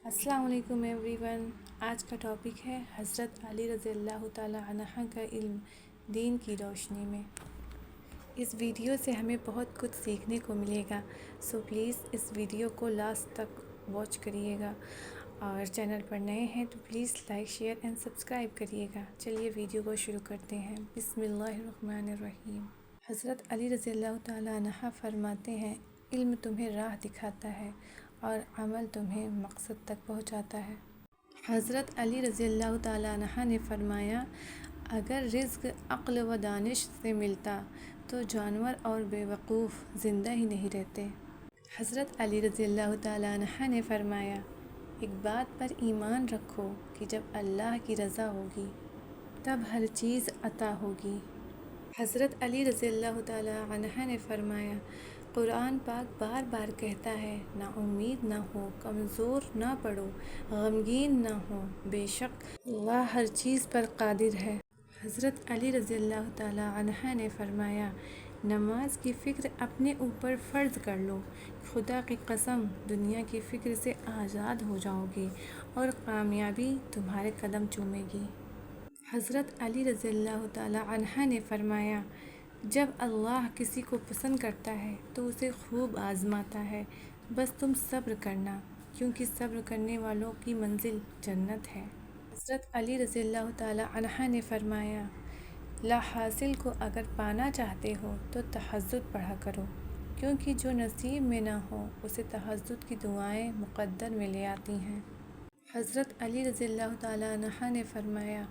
السلام علیکم every one. آج کا ٹاپک ہے حضرت علی رضی اللہ تعالیٰ عنہ کا علم دین کی روشنی میں۔ اس ویڈیو سے ہمیں بہت کچھ سیکھنے کو ملے گا، سو پلیز اس ویڈیو کو لاسٹ تک واچ کریے گا، اور چینل پر نئے ہیں تو please like share and subscribe کریے گا۔ چلیے ویڈیو کو شروع کرتے ہیں۔ بسم اللہ الرحمن الرحیم۔ حضرت علی رضی اللہ تعالیٰ عنہ فرماتے ہیں، علم تمہیں راہ دکھاتا ہے اور عمل تمہیں مقصد تک پہنچاتا ہے۔ حضرت علی رضی اللہ تعالیٰ عنہ نے فرمایا، اگر رزق عقل و دانش سے ملتا تو جانور اور بیوقوف زندہ ہی نہیں رہتے۔ حضرت علی رضی اللہ تعالیٰ عنہ نے فرمایا، ایک بات پر ایمان رکھو کہ جب اللہ کی رضا ہوگی تب ہر چیز عطا ہوگی۔ حضرت علی رضی اللہ تعالیٰ عنہ نے فرمایا، قرآن پاک بار بار کہتا ہے، نا امید نہ ہو، کمزور نہ پڑو، غمگین نہ ہو، بے شک اللہ ہر چیز پر قادر ہے۔ حضرت علی رضی اللہ تعالیٰ عنہ نے فرمایا، نماز کی فکر اپنے اوپر فرض کر لو، خدا کی قسم دنیا کی فکر سے آزاد ہو جاؤ گے اور کامیابی تمہارے قدم چومے گی۔ حضرت علی رضی اللہ تعالیٰ عنہ نے فرمایا، جب اللہ کسی کو پسند کرتا ہے تو اسے خوب آزماتا ہے، بس تم صبر کرنا، کیونکہ صبر کرنے والوں کی منزل جنت ہے۔ حضرت علی رضی اللہ تعالیٰ عنہ نے فرمایا، لا حاصل کو اگر پانا چاہتے ہو تو تہجد پڑھا کرو، کیونکہ جو نصیب میں نہ ہو اسے تہجد کی دعائیں مقدر میں لے آتی ہیں۔ حضرت علی رضی اللہ تعالیٰ عنہ نے فرمایا،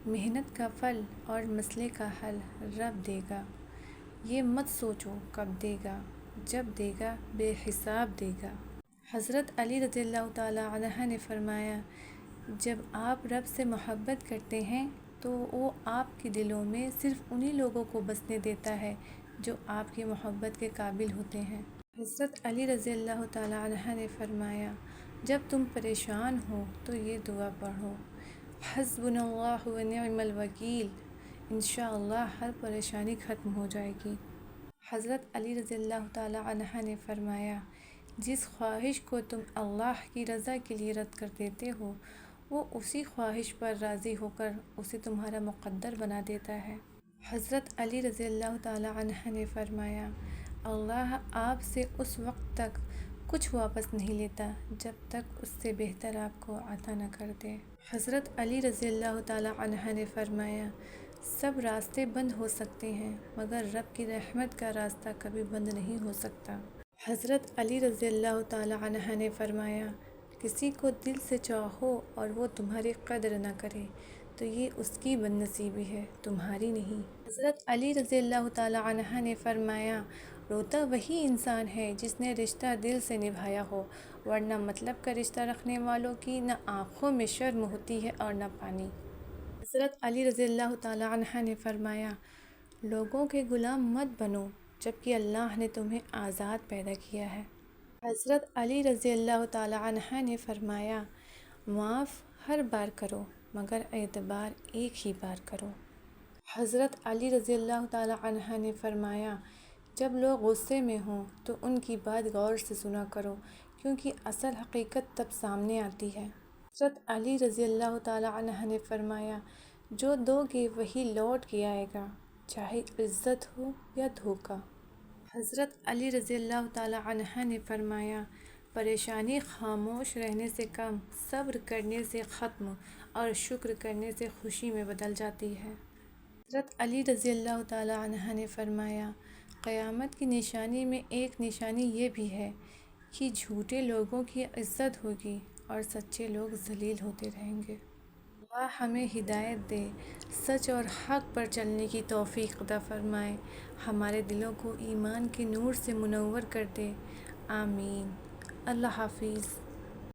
محنت کا پھل اور مسئلے کا حل رب دے گا، یہ مت سوچو کب دے گا، جب دے گا بے حساب دے گا۔ حضرت علی رضی اللہ تعالیٰ عنہ نے فرمایا، جب آپ رب سے محبت کرتے ہیں تو وہ آپ کے دلوں میں صرف انہی لوگوں کو بسنے دیتا ہے جو آپ کی محبت کے قابل ہوتے ہیں۔ حضرت علی رضی اللہ تعالیٰ عنہ نے فرمایا، جب تم پریشان ہو تو یہ دعا پڑھو، حسبنا اللہ و نعم الوکیل، انشاءاللہ ہر پریشانی ختم ہو جائے گی۔ حضرت علی رضی اللہ تعالیٰ عنہ نے فرمایا، جس خواہش کو تم اللہ کی رضا کے لیے رد کر دیتے ہو وہ اسی خواہش پر راضی ہو کر اسے تمہارا مقدر بنا دیتا ہے۔ حضرت علی رضی اللہ تعالیٰ عنہ نے فرمایا، اللہ آپ سے اس وقت تک کچھ واپس نہیں لیتا جب تک اس سے بہتر آپ کو عطا نہ کر دے۔ حضرت علی رضی اللہ تعالیٰ عنہ نے فرمایا، سب راستے بند ہو سکتے ہیں مگر رب کی رحمت کا راستہ کبھی بند نہیں ہو سکتا۔ حضرت علی رضی اللہ تعالیٰ عنہ نے فرمایا، کسی کو دل سے چاہو اور وہ تمہاری قدر نہ کرے تو یہ اس کی بد نصیبی ہے، تمہاری نہیں۔ حضرت علی رضی اللہ تعالیٰ عنہ نے فرمایا، روتا وہی انسان ہے جس نے رشتہ دل سے نبھایا ہو، ورنہ مطلب کا رشتہ رکھنے والوں کی نہ آنکھوں میں شرم ہوتی ہے اور نہ پانی۔ حضرت علی رضی اللہ تعالیٰ عنہ نے فرمایا، لوگوں کے غلام مت بنو جبکہ اللہ نے تمہیں آزاد پیدا کیا ہے۔ حضرت علی رضی اللہ تعالیٰ عنہ نے فرمایا، معاف ہر بار کرو مگر اعتبار ایک ہی بار کرو۔ حضرت علی رضی اللہ تعالیٰ عنہ نے فرمایا، جب لوگ غصے میں ہوں تو ان کی بات غور سے سنا کرو، کیونکہ اصل حقیقت تب سامنے آتی ہے۔ حضرت علی رضی اللہ تعالیٰ عنہ نے فرمایا، جو دو گے وہی لوٹ کے آئے گا، چاہے عزت ہو یا دھوکہ۔ حضرت علی رضی اللہ تعالیٰ عنہ نے فرمایا، پریشانی خاموش رہنے سے کم، صبر کرنے سے ختم اور شکر کرنے سے خوشی میں بدل جاتی ہے۔ حضرت علی رضی اللہ تعالیٰ عنہ نے فرمایا، قیامت کی نشانی میں ایک نشانی یہ بھی ہے کہ جھوٹے لوگوں کی عزت ہوگی اور سچے لوگ ذلیل ہوتے رہیں گے۔ اللہ ہمیں ہدایت دے، سچ اور حق پر چلنے کی توفیق عطا فرمائے، ہمارے دلوں کو ایمان کے نور سے منور کر دے، آمین۔ اللہ حافظ۔